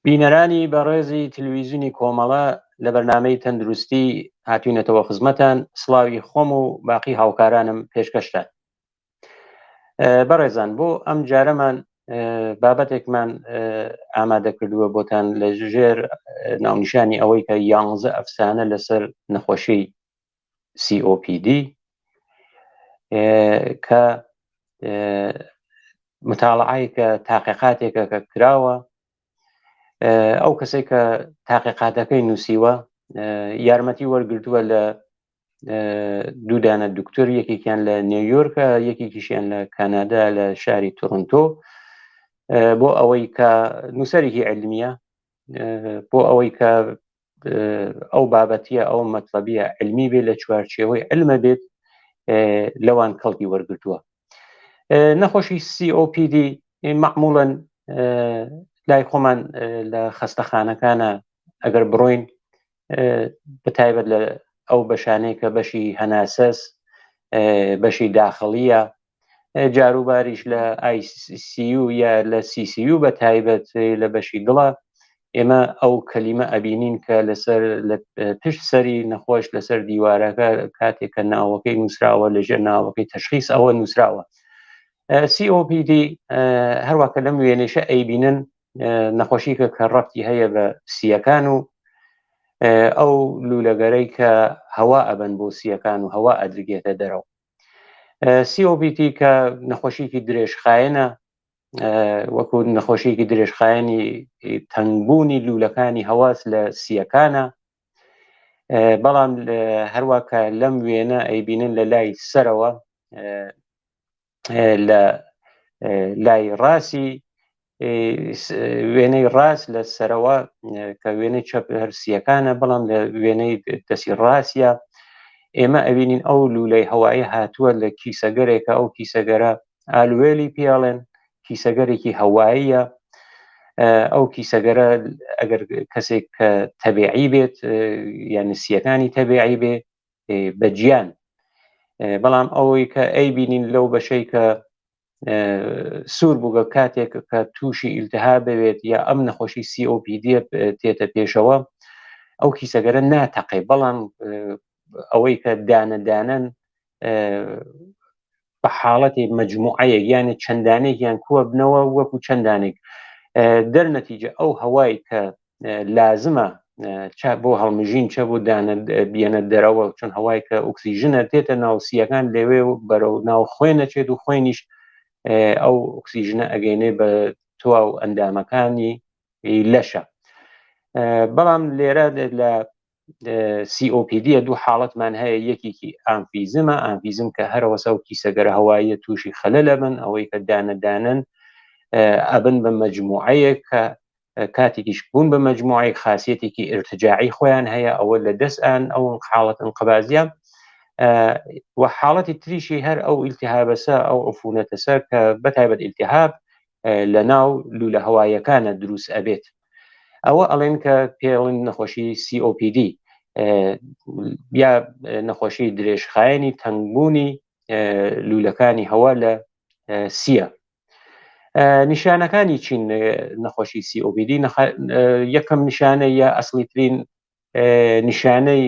بینەرانی بەڕێزی تلویزیونی کۆمەڵە لە بەرنامەی تەندروستی هاتوونەتەوە خزمەتان. سڵاوی خۆم و باقی هاوکارانم پێشکەشتان. بەڕێزان، بۆ ئەم جارەمان بابەتێکمان ئامادە کردووە بۆتان لە ژێر ناونیشانی ئەوەی کە 11 ئەفسانە لەسەر نەخۆشی COPD کە متاڵعایکە تاقیقاتێکە کە کراوە. ئەو کەسێک کە تاقیقاتەکەی نووسیوە یارمەتی وەرگرتووە لە دوودانە دکتۆر، یەکێکیان لە نیویۆرکە، یەکێکیشیان لە کانادا لە شاری تۆرۆنتۆ، بۆ ئەوەی کە نووسەرێکی علمیە، بۆ ئەوەی کە ئەو بابەتیە ئەو مەطلەبیە علمی بێت، لە چوارچێوەی علمە بێت، لەوان کەڵکی وەرگرتووە. نەخۆشی COPD معموڵەن لای خۆمان لە خەستەخانەکانە ئەگەر بڕۆین، بەتایبەت لە ئەو بەشانەی کە بەشی هەناسەس، بەشی داخڵیە، جاروباریش لە ICU یا لە CCU بەتایبەت لە بەشی دڵە، ئێمە ئەو کەلیمە ئەبینین کە لەسەر لە پشت سەری نەخۆش لەسەر دیوارەکە کاتێک کە ناوەکەی نووسراوە لەژێر ناوەکەی تەشخیص ئەوە نووسراوە. COPD هەروەکە لەم وێنێشە ئەیبینن نەخۆشیکە کە ڕەبتی هەیە بە سیەکان و ئەو لولەگەرەی کە هەوا ئەبەن بۆ سیەکان و هەوا ئەدرگێتە دەرەوە. COPD کە نەخۆشیکی درێژخایەنە، وەکو نەخۆشیکی درێژخایەنی تەنگبوونی لولەکانی هەواس لە سیەکانە، بەڵام هەروەکە لەم وێنە ئەیبینن لە لای سەرەوە، لە لای ڕاستی وێنەی ڕاست لە سەرەوە کە وێنەی چەپ هەرسیەکانە، بەڵام لە وێنەی دەستی ڕاستە ئێمە ئەبینین ئەو لولەی هەوایی هاتووە لە کیسەگەرێکە. ئەو کیسەگەرە ئالوێلی پێڵێن، کیسەگەرێکی هەواییە. ئەو کیسەگەرە ئەگەر کەسێک کە تەبیعی بێت، یعنی سیەکانی تەبیعی بێ بەجیان، بەڵام ئەوەی کە ئەیبینین لەو بەشەی کە سوور بووگە کاتێک کە تووشی ئیلتیهاب بوێت یا ئەم نەخۆشی COPD تێتە پێشەوە، ئەو کیسەگەرە ناتەقێ، بەڵام ئەوەی کە دانەدانن بە حاڵەتی مەجموعەیەک یانە چەندانێکیان کووە بنەوە وەکو چەندانێک دەرنەتیجە ئەو هەوای کە لازمە بۆ هەڵمژین چە بۆ دانە بێنە دەرەوە، چون هەوای کە ئۆکسیژنە تێتە ناوسیەکان لەوێ بەرەو ناو خوێنەچێت و خوێنیش ئەو ئۆکسیژنە ئەگەینێ بە تواو ئەندامەکانی لەشە. بەڵام لێرە لە COPD دوو حاڵەتمان هەیە، یەکێکی ئامفیزمە، ئامفیزم کە هەروەسا و کیسەگەرە هەواییە تووشی خەلەلە بن، ئەوەی کە دانەدانن ئەبن بە مەجموعەیەک کە کاتێکیش بوون بە مەجموعەیەک خاصیەتێکی ئرتجاعی خۆیان هەیە، ئەوە لە دەستان ئەو حاڵەت انقبازیە. و حاڵەتی تریشی هەر ئەو ئیلتیهابەسە، ئەو عفونەتە سەر کە بەتایبەت ئیلتیهاب لە ناو لولە هەواییەکانە دروست ئەبێت. ئەوە ئەڵێن کە پێڵێن نەخۆشی COPD یا نەخۆشی درێژخایەنی تەنگبوونی لولەکانی هەوا لە سیە. نیشانەکانی چین نەخۆشی COPD؟ یەکەم نیشانە یا ئەسڵیترین نیشانەی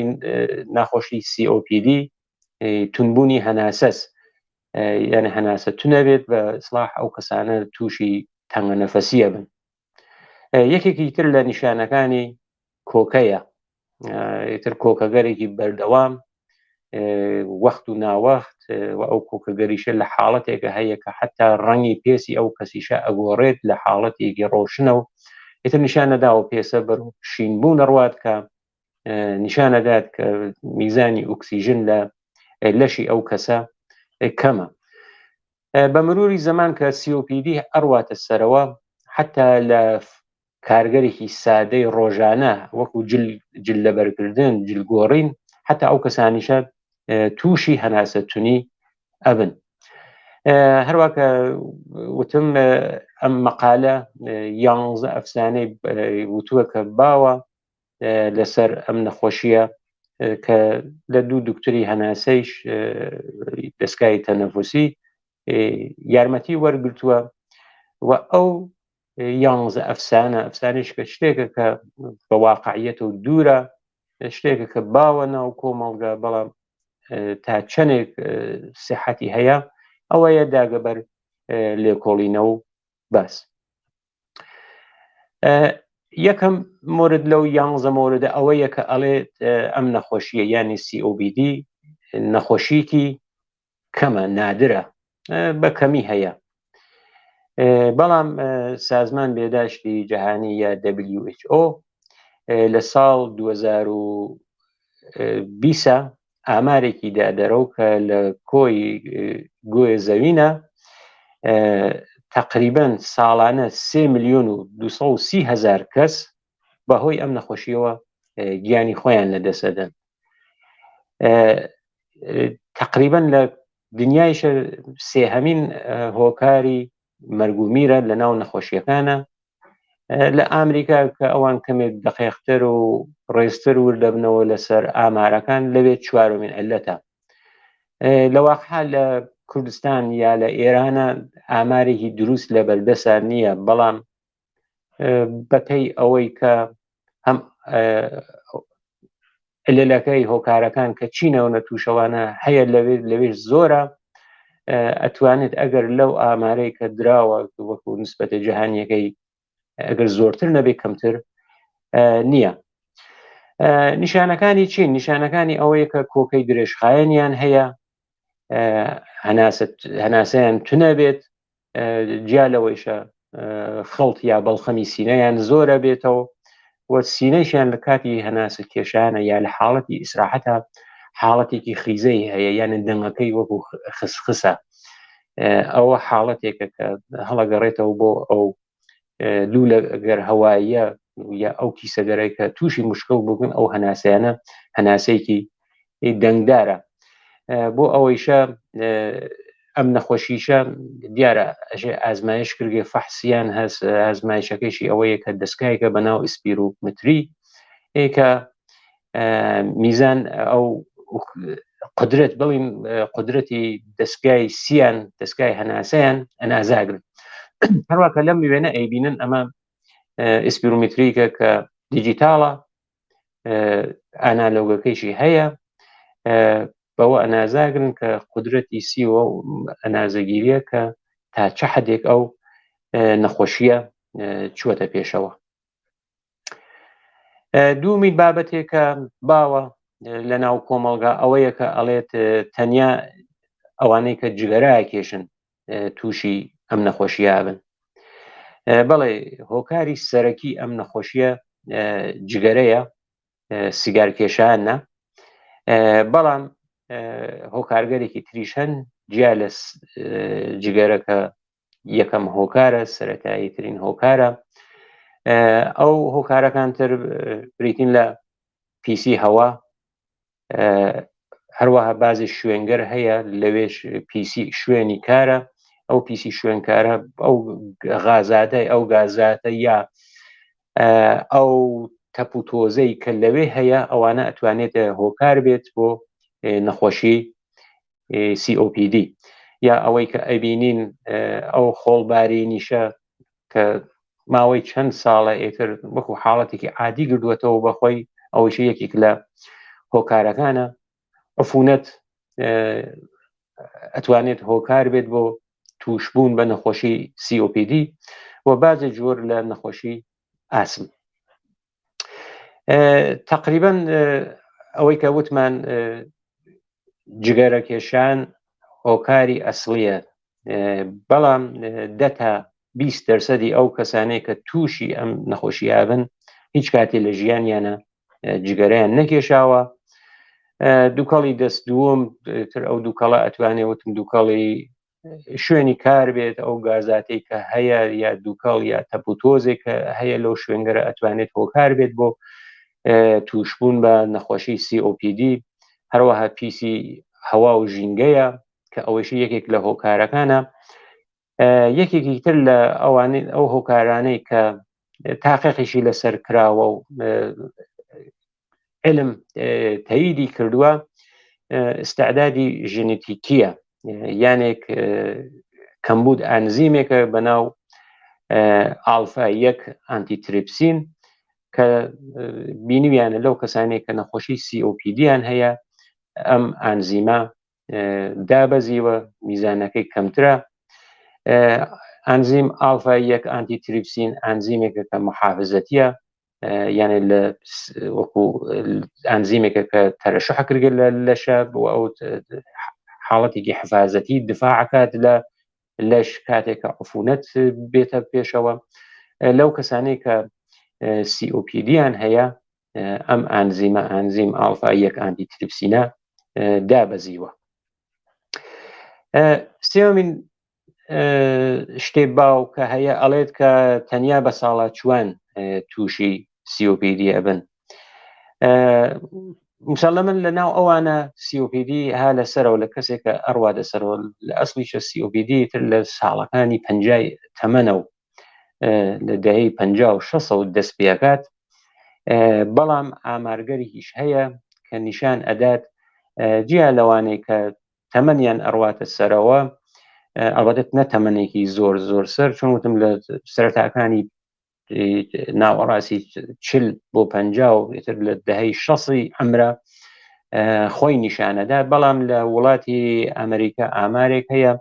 ناخۆشی COPD تونبوونی هەناسەس، یعنی هەناسە تونەبێت، بە ئیسلاح ئەو کەسانە تووشی تەنگە نەفەسیە بن. یەکێکی تر لە نیشانەکانی کۆکەیە، ئیتر کۆکەگەرێکی بەردەوام وەخت و ناوەخت، و ئەو کۆکەگەریشە لە حاڵەتێکە هەیە کە حتا ڕەنگی پێسی ئەو کەسیشە ئەگۆڕێت لە حاڵەتێکی ڕۆشنە، و ئیتر نیشانەداوە پێسە بەر شینبوون ڕوات کە نیشانەدات کە میزانی ئۆکسیژن لە لەشی ئەو کەسە کەمە. بە مروری زەمان کە COPD ئەڕواتە سەرەوە، حتا لە کارگەرێکی سادەی ڕۆژانە وەکو جل لەبەرکردن، جلگۆڕین، حتا ئەو کەسانیشە تووشی هەناسەتونی ئەبن. هەروەکە وتم ئەم مەقالە 11 ئەفسانەی وتووە کە باوە لەسەر ئەم نەخۆشیە کە لە دوو دکتۆری هەناسەیش دەستگای تەنەفوسی یارمەتی وەرگرتووە، و ئەو 11 ئەفسانەش کە شتێکە کە بە واقعیەت و دوورە، شتێکە کە باوە ناو کۆمەڵگا، بەڵام تا چەندێک سیحەتی هەیە ئەوەیە داگەبەر لێکۆڵینەوە و باس. یەکەم مورد لەو 11 مۆردە ئەوەیە کە ئەڵێت ئەم نەخۆشیە یانی COPD نەخۆشیکی کەمە، نادرە، بە کەمی هەیە، بەڵام سازمان بێداشتی جیهانی یا WHO لە ساڵ 2020 ئامارێکی دادەرەو کە لە کۆی گوێ زەوینە تقریباً ساڵانە 3,230,000 کەس بەهۆی ئەم نەخۆشیەوە گیانی خۆیان لەدەسەدەن. تقریباً لە دنیایشە سێهەمین هۆکاری مەرگ و میرە لە ناو نەخۆشیەکانە. لە ئامریکا کە ئەوان کەمێک دقیقتر و ڕێزتر وردەبنەوە لەسەر ئامارەکان، لەوێت چوارۆمین علەتە. لە واقعا لە کوردستان یا لە ئێرانە ئامارێکی دروست لە بەردەسا نییە، بەڵام بەپێی ئەوەی کە هەم علەلەکەی هۆکارەکان کە چینەوە نەتووشەوانە هەیە لەوێش زۆرە، ئەتوانێت ئەگەر لەو ئامارەی کە دراوە وەکو نسبەتە جیهانیەکەی ئەگەر زۆرتر نەبێت کەمتر نییە. نیشانەکانی چین؟ نیشانەکانی ئەوەیە کە کۆکەی درێژخایەنیان هەیە، هەناسەیان تونە بێت، جیا لەوەیشە خەڵت یا بەڵخەمی سینەیان زۆرە بێتەوە، وە سینەیشیان لە کاتی هەناسە کێشانە یا لە حاڵەتی ئیسراحەتە حاڵەتێکی خیزەی هەیە، یانە دەنگەکەی وەکو خسخسە. ئەوە حاڵەتێکە کە هەڵەگەڕێتەوە بۆ ئەو لوولە گەر هەواییە یا ئەو کیسەگەرەی کە تووشی مشکل بوون، ئەو هەناسەیانە هەناسەیەکی دەنگدارە. بۆ ئەوەیشە ئەم نەخۆشیشە دیارە ئازمایش کردێ فەحسیان هەست، ئازمایشەکەیشی ئەوەیە کە دەستگایەکە بەناو ئیسپیرۆمتری کە میزان ئەو قدرت بڵین قدرەتی دەستگای سیان، دەستگای هەناسەیان ئەنازاگرن. هەروەکە لەم وێنە ئەیبینن ئەمە ئیسپیرۆمتریکە کە دیجیتاڵە، ئانالۆگەکەیشی هەیە، بەوە ئەنازاگرن کە قدرەتی سیوە و ئەنازەگیریە کە تا چه حدێک ئەو نەخۆشیە چووەتە پێشەوە. دوومین بابەتێکە باوە لە ناو کۆمەڵگا ئەوەیە کە ئەڵێت تەنیا ئەوانەی کە جگەرای کێشن تووشی ئەم نەخۆشیە بن. بەڵێ هۆکاری سەرەکی ئەم نەخۆشیە جگەرەیە، سیگارکێشانە، بەڵام هۆکارگەرێکی تریش هەن جیا لە جگەرەکە یەکەم هۆکارە، سەرەتایی ترین هۆکارە. ئەو هۆکارەکانتر بریتین لە پیسی هەوا، هەروەها بازی شوێنگەر هەیە، لەوێش پیسی شوێنی کارە. ئەو پیسی شوێنکارە ئەو غازاتە، ئەو گازاتە یا ئەو تەپ و تۆزەی کە لەوێ هەیە، ئەوانە ئەتوانێت هۆکار بێت بۆ نەخۆشی COPD یا ئەوەی کە ئەبینین ئەو خۆڵبارینیشە کە ماوەی چەند ساڵە ئێتر وەکو حاڵەتێکی عادی گردووەتەوە بەخۆی، ئەوەش یەکێک لە هۆکارەکانە. عفونەت ئەتوانێت هۆکار بێت بۆ تووشبوون بە نەخۆشی COPD و بازێ جۆر لە نەخۆشی ئاسم. تقریبا ئەوەی کە وتمان جگەرەکێشان هۆکاری ئەسڵیە، بەڵام 10 تا 20% ئەو کەسانەی کە تووشی ئەم نەخۆشیە بن هیچ کاتێ لە ژیانیانە جگەرەیان نەکێشاوە. دووکەڵی دەست دووەم تر ئەو دووکەڵە ئەتوانێت وتم دووکەڵی شوێنی کار بێت، ئەو گازاتەی کە هەیە یا دووکەڵ یا تەپ و تۆزێک کە هەیە لەو شوێنگەرە ئەتوانێت هۆکار بێت بۆ تووشبوون بە نەخۆشی COPD. هەروەها پیسی هەوا و ژینگەیە کە ئەوەشی یەکێک لە هۆکارەکانە. یەکێکی تر لە ئەو هۆکارانەی کە تاقیقیشی لەسەر کراوە و علم تەییدی کردووە، ئستعدادی ژنێتیکیە، یانێک کەمبود ئەنزیمێکە بەناو ئالفا 1 ئانتیتریپسین کە بینیویانە لەو کەسانێک کە نەخۆشی COPD-یان هەیە ئەم ئەنزیمە دابەزیوە، میزانەکەی کەمترە. ئەنزیم ئالفا 1 ئانتیتریپسین ئەنزیمێکە کە محافزەتیە، یعنی لە وەکو ئەنزیمێکە کە تەرەشح کردگە لە لەشە بۆ ئەو حاڵەتێکی حفاظەتی دفاعکات لە لەش کاتێکە عفونەت بێتە پێشەوە. لەو کەسانەی کە COPD-یان هەیە ئەم ئەنزیمە ئەنزیم ئالفا 1 ئانتیتریپسینە دابەزیوە. سێوەمین شتێ باو کە هەیە ئەڵێت کە تەنیا بە ساڵە چوان تووشی COPD ئەبن. مسەڵەمەن لە ناو ئەوانە COPD ها لەسەرەوە لە کەسێکە ئەڕوا دەسەرەوە لە ئەسڵیشە COPD تر لە ساڵەکانی 50 تەمەنە و لە دەهەی 50-60 دەست پێکات، بەڵام ئامارگەریش هەیە کە نیشان ئەدات جیا لەوانەی کە تەمەنیان ئەڕواتە سەرەوە، ئەڵبەتە نە تەمەنێکی زۆر زۆر سەر، چون وتم لە سەرەتاکانی ناوەڕاستی 40 بۆ 50 و ئیتر لە دەهەی 60 ئەمرە خۆی نیشانەدا. بەڵام لە وڵاتی ئەمریکا ئامارێک هەیە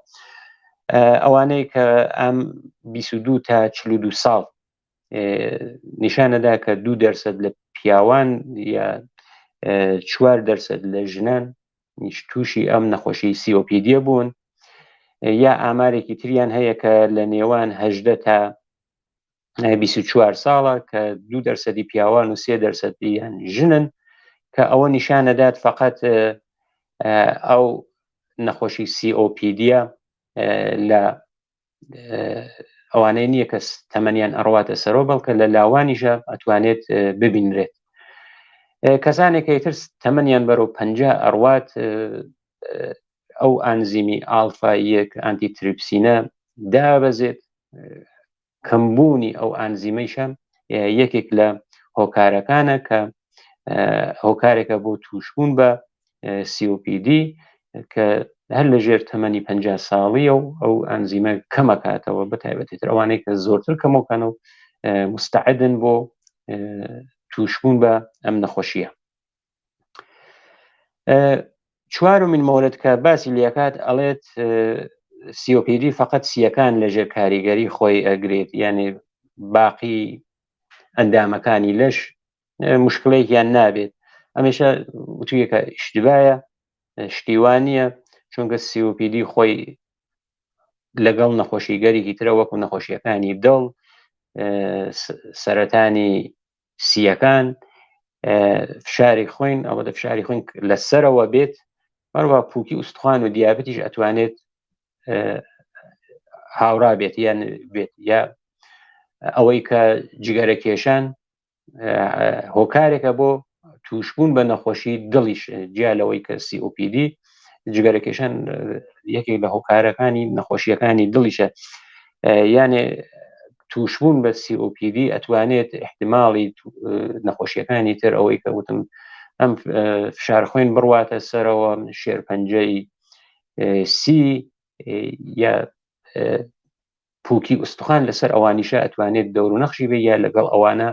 ئەوانەی کە ئەم 22 تا 42 ساڵ نیشانەدا کە 2% لە پیاوان یا 4% لە ژنان تووشی ئەم نەخۆشی COPD بوون. یا ئامارێکی تریان هەیە کە لە نێوان 18 تا 24 ساڵە کە 2% پیاوان و 3% ژنن، کە ئەوە نیشانەدات فقط ئەو نەخۆشی COPD لە ئەوانەی نییە کە تەمەنیان ئەڕواتە سەرەوە، بەڵکە لە لاوانیشە ئەتوانێت ببینرێت. کەسانێکە تر تەمەنیان بەرەو 50 ئەڕوات ئەو ئەنزیمی ئالفا 1 ئانتیتریپسینە دابەزێت. کەمبوونی ئەو ئەنزیمەیشە یەکێک لە هۆکارەکانە کە هۆکارێکە بۆ تووشبوون بە COPD کە هەر لە ژێر تەمەنی 50 ساڵیە و ئەو ئەنزیمە کەمەکاتەوە، بەتایبەتیتر ئەوانەی کە زۆرتر کەمەکەن و مستعدن بۆ تووشبوون بە ئەم نەخۆشیە. چوارمین مۆرد کە باسی لێکات ئەڵێت COPD فقط سیەکان لەژێر کاریگەری خۆی ئەگرێت، یعنی باقی ئەندامەکانی لەش مشکلەیەکیان نابێت. ئەمێشە وتویەکە ئیشتبایە، شتیوان نییە، چونکە COPD خۆی لەگەڵ نەخۆشیگەرێکی ترە وەکو نەخۆشیەکانی دڵ، سەرەتانی سیەکان، فشاری خوێن، ئەوەدە فشاری خوێن لەسەرەوە بێت، هەروە پووکی ئوستخوان و دیابەتیش ئەتوانێت هاوڕا بێت یان بێت، یا ئەوەی کە جگەرەکێشان هۆکارێکە بۆ تووشبوون بە نەخۆشی دڵیش، جیا لەوەی کە COPD جگەرەکێشان یەکێک لە هۆکارەکانی نەخۆشیەکانی دڵیشە. یانێ تووشبوون بە COPD ئەتوانێت احتیماڵی نەخۆشیەکانی تر ئەوەی کە وتم ئەم فشار خوێن بڕواتە سەرەوە، شێرپەنجەی سی یا پووکی ئوستخوان لەسەر ئەوانیشە ئەتوانێت دەور و نەخشی بێ، یا لەگەڵ ئەوانە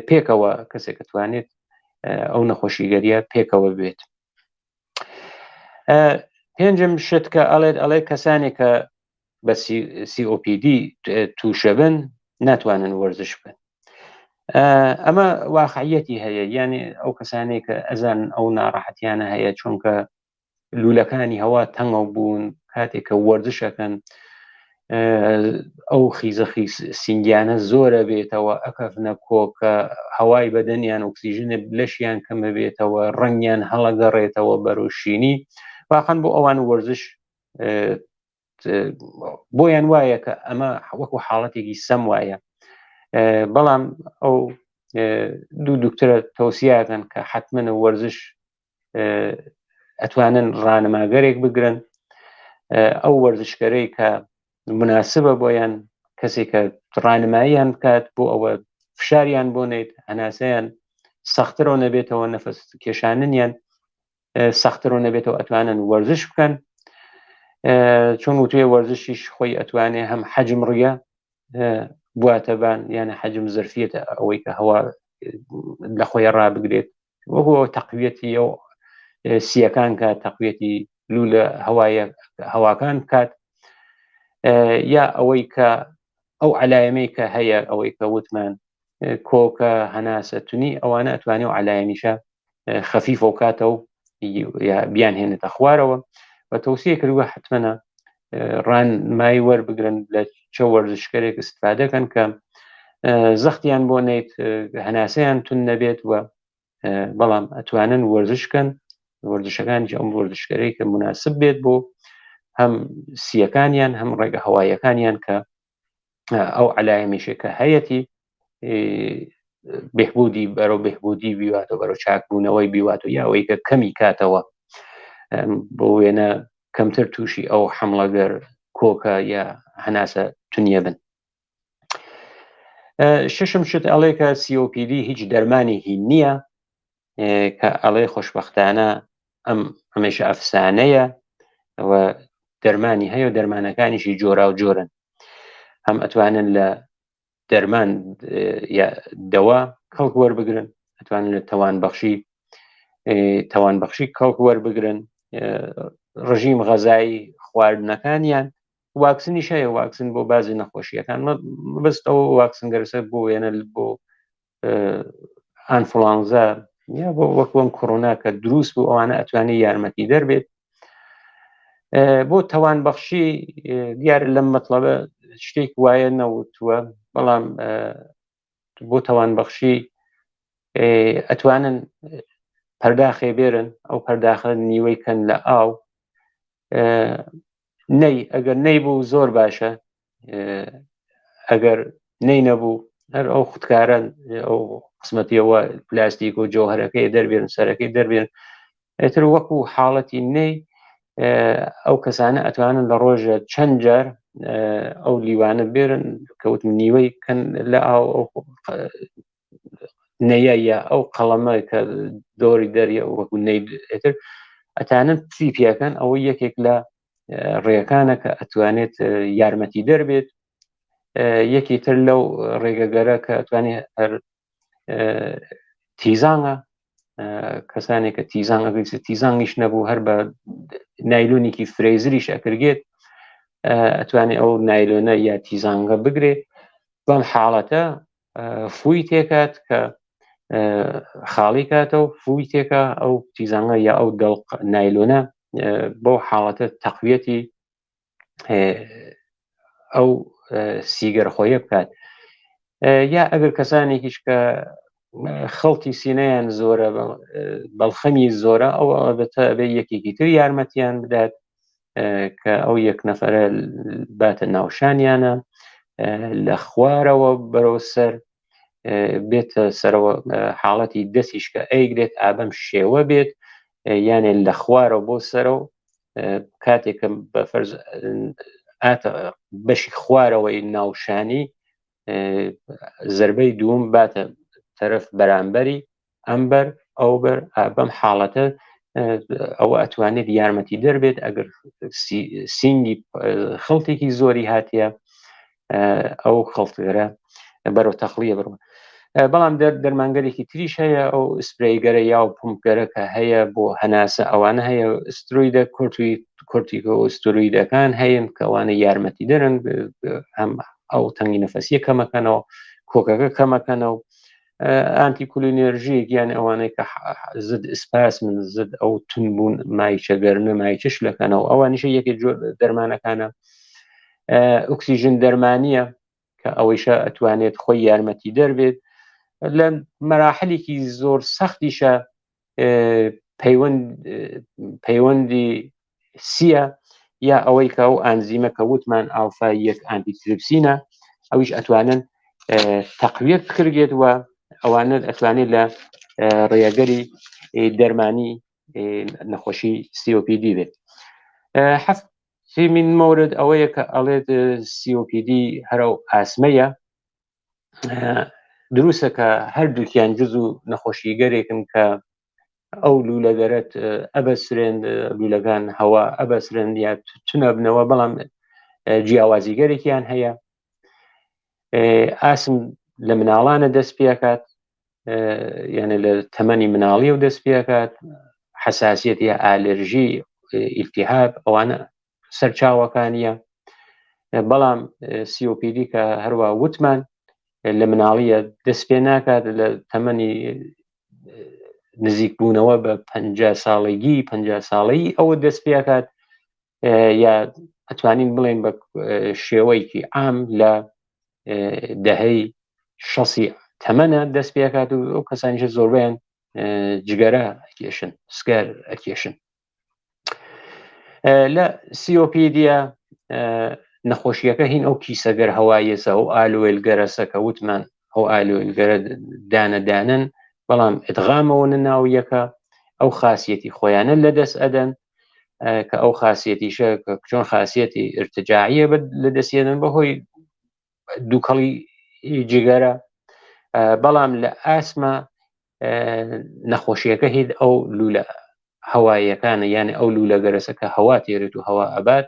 پێکەوە کەسێک ئەتوانێت ئەو نەخۆشیگەریە پێکەوە بێت. پێنجم شت کە ئەڵێ کەسانێک کە بە COPD تووشە بن ناتوانن وەرزش بن. ئەمە واقعیەتی هەیە، یعنی ئەو کەسانێک کە ئەزان ئەو ناڕەحەتیانە هەیە چونکە لولەکانی هەوا تەنگە بوون، کاتێک کە وەرزشەکەن ئەو خیزەخی سینگیانە زۆرە بێتەوە، ئەکەفنە کۆکە هەوای بەدەنیان ئۆکسیژنە لەشیان کەمە بێتەوە، ڕەنگیان هەڵەگەڕێتەوە بەرەوشینی. واقعەن بۆ ئەوان وەرزش بۆیان وایە کە ئەمە وەکو حاڵەتێکی سەم وایە، بەڵام ئەو دوو دکتۆرە تەوسیاکەن کە حتممە وەرزش ئەتوانن ڕانەماگەرێک بگرن، ئەو وەرزشکەرەی کە مناسبە بۆیان، کەسێک کە ڕانماییان بکات بۆ ئەوە فشاریان بۆ نێت، هەناسەیان سەختترەوە نەبێتەوە، نەفەس کێشاننیان سەختترەوە نەبێتەوە، ئەتوانن وەرزش بکەن، چون وتوێ وەرزشیش خۆی ئەتوانێ هەم حەجم ڕیە بواتەبان یانە حەجم زەرفیەتە ئەوەی کە هەوا لە خۆی ڕابگرێت وەکو تەقویەتی ئەو سیەکان کات تەقویەتی لولە هەواکان بکات یا ئەوەی کە ئەو علایەمەی کە هەیە ئەوەی کە وتمان کۆکە هەناسە تونی ئەوانە ئەتوانێت و علایەمیشە خەفیف و کاتە و بیان هێنێتە خوارەوە بە تەوسیە کردووە حتمەنە ڕانمای وەربگرن لە چه وەرزشکارێک استفادەکەن کە زەختیان بۆ نێت هەناسەیان تون نەبێت وە بەڵام ئەتوانن وەرزشکەن وەرزشەکانی ئەم وەرزشکارەی کە مناسب بێت بۆ هەم سیەکانیان هەم ڕێگە هەوایەکانیان کە ئەو علایەمیشە کە هەیەی بهبودی بەرەو بهبودی بیواتە بەرەو چاکبوونەوەی بیوات و یاوەی کە کەمی کاتەوە بۆ وێنە کەمتر تووشی ئەو حملەگەر کۆکە یا هەناسە تونیە بن. ششم شت ئەڵێ کە COPD هیچ دەرمانی هین نییە کە ئەڵێ خۆشبەختانە ئەمەشە ئەفسانەیە و دەرمانی هەیە و دەرمانەکانیشی جۆرا و جۆرن هەم ئەتوانن لە دەرمان دەوا کەڵک وەربگرن ئەتوانن لە تەوانبەخشی کەڵک وەربگرن ڕژیم غەزایی خواردنەکانیان واکسنیش هەیە واکسن بۆ بازی نەخۆشیەکان بەست ئەو واکسن گەرسە بۆ وێنە بۆ ئەنفڵانزا یا بۆ وەکوم کۆڕۆنا کە دروست بوو ئەوانە ئەتوانی یارمەتی دەربێت بۆ تەوانبەخشی دیارە لەم مەطلبە شتێک وایە نەوتووە بەڵام بۆ تەوانبەخشی ئەتوانن پەرداخێ بێرن ئەو پەرداخە نیوەی کەن لە ئاو نەی ئەگەر نەی بوو زۆر باشە ئەگەر نەی نەبوو هەر ئەو خوتکاران ئەو قسمەتیەوە پلاستیک و جۆهرەکەی دەربێن سەرەکەی دەربێن ئێتر وەکو حاڵەتی نەی ئەو کەسانە ئەتوانن لە ڕۆژە چەند جار ئەو لیوانە بێرن کەوت نیوەی کەن لە ئاو نەیە یا ئەو قەڵەمە کە دۆری دەریە وەکو نەیتر ئەتانن تریپیەکەن ئەوە یەکێک لە ڕێەکانە کە ئەتوانێت یارمەتی دەربێت یەکی تر لەو ڕێگەگەرە کە ئەتوانێت هەر تیزانە کەسانێک کە تیزانیش نەبوو هەر بە نایلۆنێکی فرێزریش ئەکرگێت ئەتوانێت ئەو نایلۆنە یا تیزانگە بگرێت بەم حاڵەتە فوی تێکات کە خاڵی کاتەوە فوی تێکە ئەو تیزانگە یا ئەو دڵق نایلۆنە بۆ حاڵەتە تەقویەتی ئەو سیگەرخۆیە بکات یا ئەگەر کەسانێکیش کە خەڵتی سینەیان زۆرە بەڵخەمی زۆرە ئەو ئەبێتە بێ یەکێکی تر یارمەتیان بدات کە ئەو یەک نەفەرە باتە ناوشانیانە لە خوارەوە بەرەو سەر بێتە سەرەوە حاڵەتی دەستیش کە ئەیگرێت ئابەم شێوە بێت یانێ لە خوارەوە بۆ سەرەوە کاتێکە بە فەرز بەشی خوارەوەی ناوشانی زربەی دووم باتە تەرەف بەرامبەری ئەمبەر ئەوبەر بەم حاڵەتە ئەوە ئەتوانێت یارمەتی دەربێت ئەگەر سینگی خەڵتێکی زۆری هاتیە ئەو خەڵتگەرە بەرەو تەخلیە بڕوە بەڵام دەرمانگەرێکی تریش هەیە ئەو سپرەیگەرە یا و پمپگەرە هەیە بۆ هەناسە ئەوانە هەیە سترویدە کورتیکۆ سترویدەکان هەیەن کە ئەوانە یارمەتی دەرن هەم ئەو تەنگی نەفەسیە کەمەکەنەوە کۆکەکە کەمەکەنەوە ئانتیکولینێرژیک یان ئەوانەی کە زد ئسپاس من زد ئەو تونبوون مایچەگەرنە مایچش لەکەنەوە ئەوانیشە یەکێک دەرمانەکانە ئۆکسیژن دەرمانیە کە ئەوەیشە ئەتوانێت خۆی یارمەتی دەربێت لە مەراحلێکی زۆر سەختیشە پەیوەندی سیە یا ئەوەی کە ئەو ئەنزیمە کە وتمان ئالفا یەک ئانتیتریپسینە ئەویش ئەتوانن تەقویەت بکرێت و ئەوانە ئەتوانێت لە ڕێگەری دەرمانی نەخۆشی COPD بێت. من مورد ئەوەیە کە ئەڵێت COPD هەرو ئاسمەیە دروستە کە هەردووکیان جز و نەخۆشیگەرێکن کە ئەو لولەگەرت ئەبەسرێن لولەکان هەوا ئەبەسرێن یا تونە بنەوە بەڵام جیاوازیگەرێکیان هەیە ئاسم لە مناڵانە دەست پێکات، یعنی لە تەمەنی مناڵی و دەست پێکات، حساسیت یا ئالێرژی، ئیلتیهاب، ئەوانە سەرچاوەکانیە. بەڵام COPD کە هەروە وتمان لە مناڵیە دەست پێ ناکات، لە تەمەنی نزیک بوونەوە بە 50 ساڵگی 50 ساڵی ئەوە دەست پێکات، یا ئەتوانین بڵێن بە شێوەیەکی عام لە دەهەی 60 تەمەنە دەست پێکات، و ئەو کەسانیشە زۆربیان جگەرە ئەکێشن، سکار ئەکێشن. لە COPD-ە نەخۆشیەکە هین ئەو کیسەگەر هەوایەسە، ئەو ئالوێلگەرەسە کە وتمان ئەو ئالوێلگەرە دانەدانن، بەڵام ئدغامەوە ناویەکە ئەو خاصیەتی خۆیانە لە دەست ئەدەن، کە ئەو خاصیەتیشە چۆن خاصیەتی ارتجاعیە لە دەستێنن بەهۆی دووکەڵی جگەرە. بەڵام لە ئاسمە نەخۆشیەکە هید ئەو لولە هەوایەکانە، یعنی ئەو لولە گەرەسە کە هەوا تێرێت و هەوا ئەبات،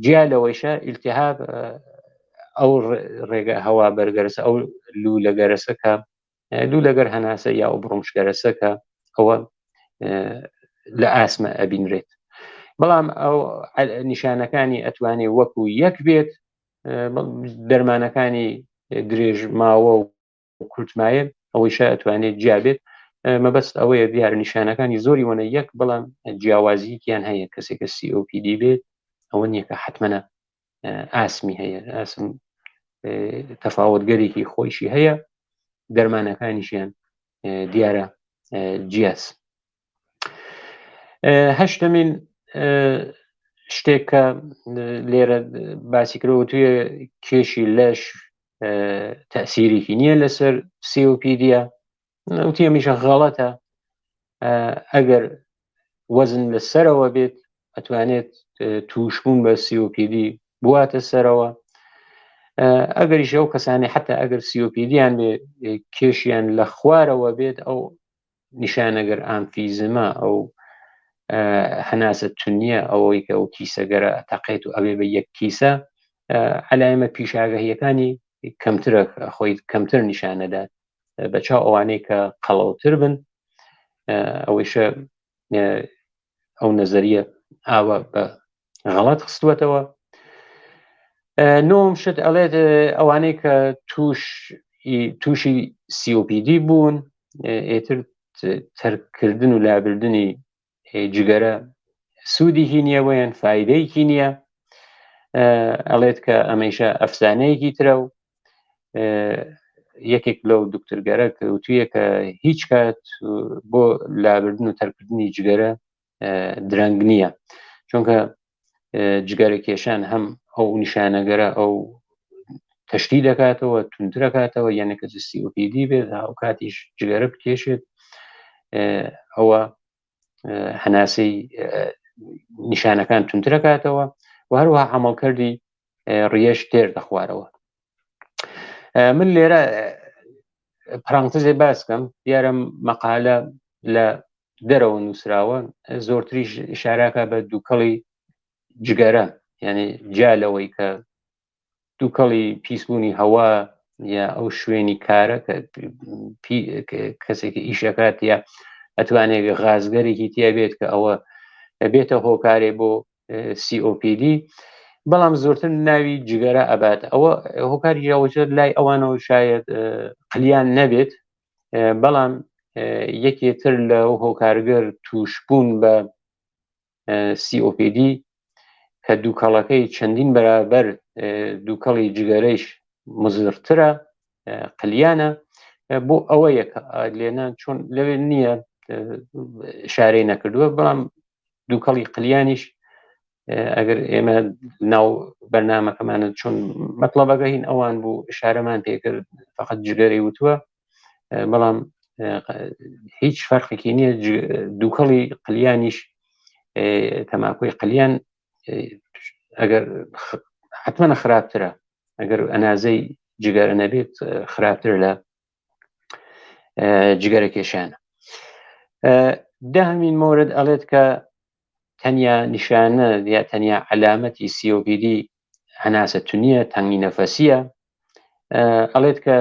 جیا لەوەیشە ئیلتیهاب ئەو ڕێگە هەوا بەرگەرسە، ئەو لولە گەرەسە کە لولەگەر هەناسە یا ئەو بڕۆمشگەرەسە کە ئەوە لە ئاسمە ئەبینرێت. بەڵام ئەو نیشانەکانی ئەتوانێت وەکو یەک بێت، دەرمانەکانی درێژ ماوە و کورتمایە ئەوەیشە ئەتوانێت جیا بێت. مەبەست ئەوەیە دیارە نیشانەکانی زۆری وەنە یەک، بەڵام جیاوازییان هەیە. کەسێکە COPD بێت ئەوە نییە کە حتمەنە ئاسمی هەیە، ئاسم تەفاوتگەرێکی خۆیشی هەیە، دەرمانەکانیشیان دیارە جیاس. هەشتمین شتێک کە لێرە باسی کرەوە توی کێشی لەش تەسیرێکی نییە لەسەر COPD-ە، وتی ئەمیشە غەڵەتە. ئەگەر وەزن لەسەرەوە بێت ئەتوانێت تووشبوون بە COPD بواتە سەرەوە. ئەگەریش ئەو کەسانی حتا ئەگەر COPD-یان بێ کێشیان لە خوارەوە بێت، ئەو نیشانەگەر ئامفیزمە، ئەو هەناسە تونیە، ئەوەی کە ئەو کیسەگەرە تەقێت و ئەوێ بە یەک کیسە، عەلایمە پیشاگەهیەکانی کەمترە، خۆی کەمتر نیشانەدات بە چاو ئەوانەی کە قەڵەوتر بن. ئەوەیشە ئەو نەزەریە ئاوە بە غەڵەت خستووەتەوە. نۆم شت ئەڵێت ئەوانەی کە تووشی COPD بوون، ئێتر تەرکردن و لابردنی جگەرە سوودێکی نییە ویان فایدەیەکی نییە. ئەڵێت کە ئەمەیشە ئەفسانەیەکی ترە، و یەکێک لەو دکتۆرگەرە کەوتویە کە هیچ کات بۆ لابردن و تەرکردنی جگەرە درەنگ نییە، چونکە جگەرە کێشان هەم ئەو نیشانەگەرە ئەو تەشتی دەکاتەوە، تونترەکاتەوە، یعنی کە COPD بێت ئەو کاتیش جگەرە بکێشێت، ئەوە هەناسەی نیشانەکان تونترەکاتەوە، و هەروەها عەمەڵکردی ڕێژ تێر دەخوارەوە. من لێرە پرانتزێ باسکەم، دیارە مەقالە لە دەرەوە نووسراوە زۆرتریش ئیشارەکە بە دووکەڵی جگەرە، یعنی جا لەوەی کە دووکەڵی پیسبوونی هەوا یا ئەو شوێنی کارە کە کەسێکی ئیشەکات یا ئەتوانێت غازگەرێکی تیا بێت کە ئەوە بێتە هۆکارێ بۆ COPD، بەڵام زۆرتر ناوی جگەرە ئەبات. ئەوە هۆکاری ڕاوچە لای ئەوانەوە شاید قلیان نەبێت، بەڵام یەکێتر لە هۆکارگەر تووشبوون بە COPD کە دووکەڵەکەی چەندین بەرابەر دووکەڵی جگەرەیش مزرترە، قلیانە، بۆ ئەوەیە کە لێنان چۆن لەوێ نییە شارەی نەکردووە، بەڵام دووکەڵی قلیانیش ئەگەر ئێمە ناو بەرنامەکەمانە چۆن مەطلەبەکە هین ئەوان بوو شارەمان پێکرد فقط جگەرەی وتووە، بەڵام هیچ فەرقێکی نییە. دووکەڵی قلیانیش تەماکوی قلیان ئەگەر حتمەنە خراپترە، ئەگەر ئەنازەی جگەرە نەبێت خراپتر لە جگەرە کێشانە. داهەمین مورد ئەڵێت کە تەنیا نیشانە یا تەنیا عەلامەتی COPD هەناسە نییە، تەنگی نەفەسیە، ئەڵێت کە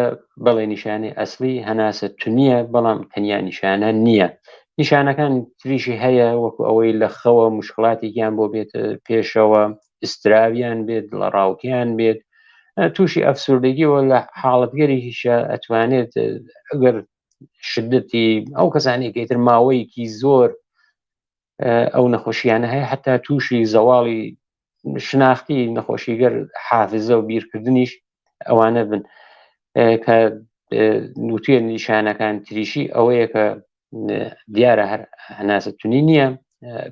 بەڵێ نیشانەی ئەسلی هەناسە نییە، بەڵام تەنیا نیشانە نییە. نیشانەکان تریشی هەیە، وەکو ئەوەی لە خەوە مشکڵاتێکیان بۆ بێت پێشەوە، ئستراویان بێت، لە ڕاوکیان بێت، تووشی ئەفسوردگیەوە لە حاڵەتگەرێکیشە ئەتوانێت ئەگەر شدەتی ئەو کەسانێکی تر ماوەیەکی زۆر ئەو نەخۆشییانە هەیە، حتا تووشی زەواڵی شناختی نەخۆشیگەر حافزە و بیرکردنیش ئەوانە بن. کە نووتێ نیشانەکان تریشی ئەوەیە کە دیارە هەر هەناسەتونی نییە،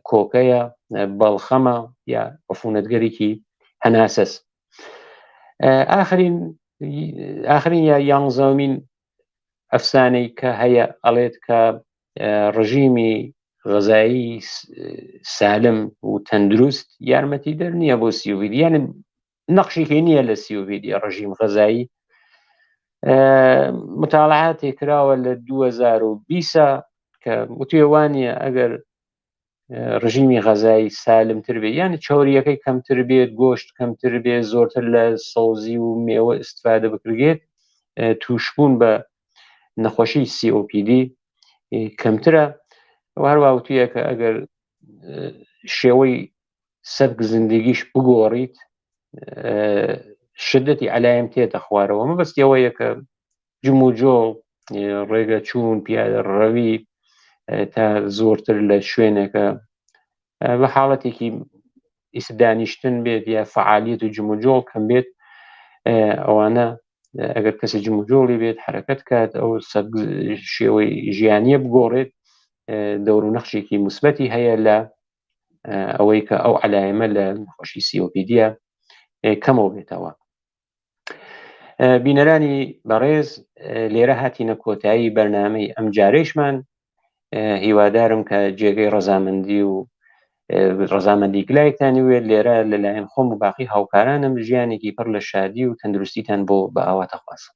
کۆکەیە، بەڵخەمە یا عفونەتگەرێکی هەناسەس. ئاخرین یا یانزەمین ئەفسانەی کە هەیە ئەڵێت کە ڕژیمی غەزایی سالم و تەندروست یارمەتی دەر نییە بۆ سیۆڤید، یانە نەخشێکی نییە لە سیۆڤید ڕژیم غەزایی. متاڵعاتێک کراوە لە 2020 کە وتێوانە ئەگەر ڕژیمی غەزایی سالمتر بێت، یان چۆریەکەی کەمتر بێت، گۆشت کەمتر بێت، زۆرتر لە سەوزی و مێوە ئیستفادە بکرێت، تووشبوون بە نەخۆشی COPD کەمترە. هەروە وتویە کە ئەگەر شێوەی سەرک زندگیش بگۆڕیت، شدەتی عەلایەم تێتە خوارەوە. مەبەستیەوەیە کە جم و جۆڵ، ڕێگە چوون، پیادە ڕەوی تا زۆرتر لە شوێنێکە بە حاڵەتێکی ئیسدانیشتن بێت یا فعالیت و جم و جۆڵ کەم بێت، ئەوانە ئەگەر کەسی جم و جۆڵی بێت حرەکەت کات، ئەو شێوەی ژیانیە بگۆڕێت، دەور و نەخشێکی موسبەتی هەیە لە ئەوەی کە ئەو عەلایەمە لە نەخۆشی COPD کەمەوە بێتەوە. بینەرانی بەڕێز، لێرە هاتینە کۆتایی بەرنامەی ئەم جارەیشمان. هیوادارم کە جێگەی ڕەزامەندی و ڕەزامەندی گلایتانی وێت لێرە لەلایەن خۆم و باقی هاوکارانم ژیانێکی پڕ لە شادی و تەندروستیتان بۆ بە ئاواتە خوازم.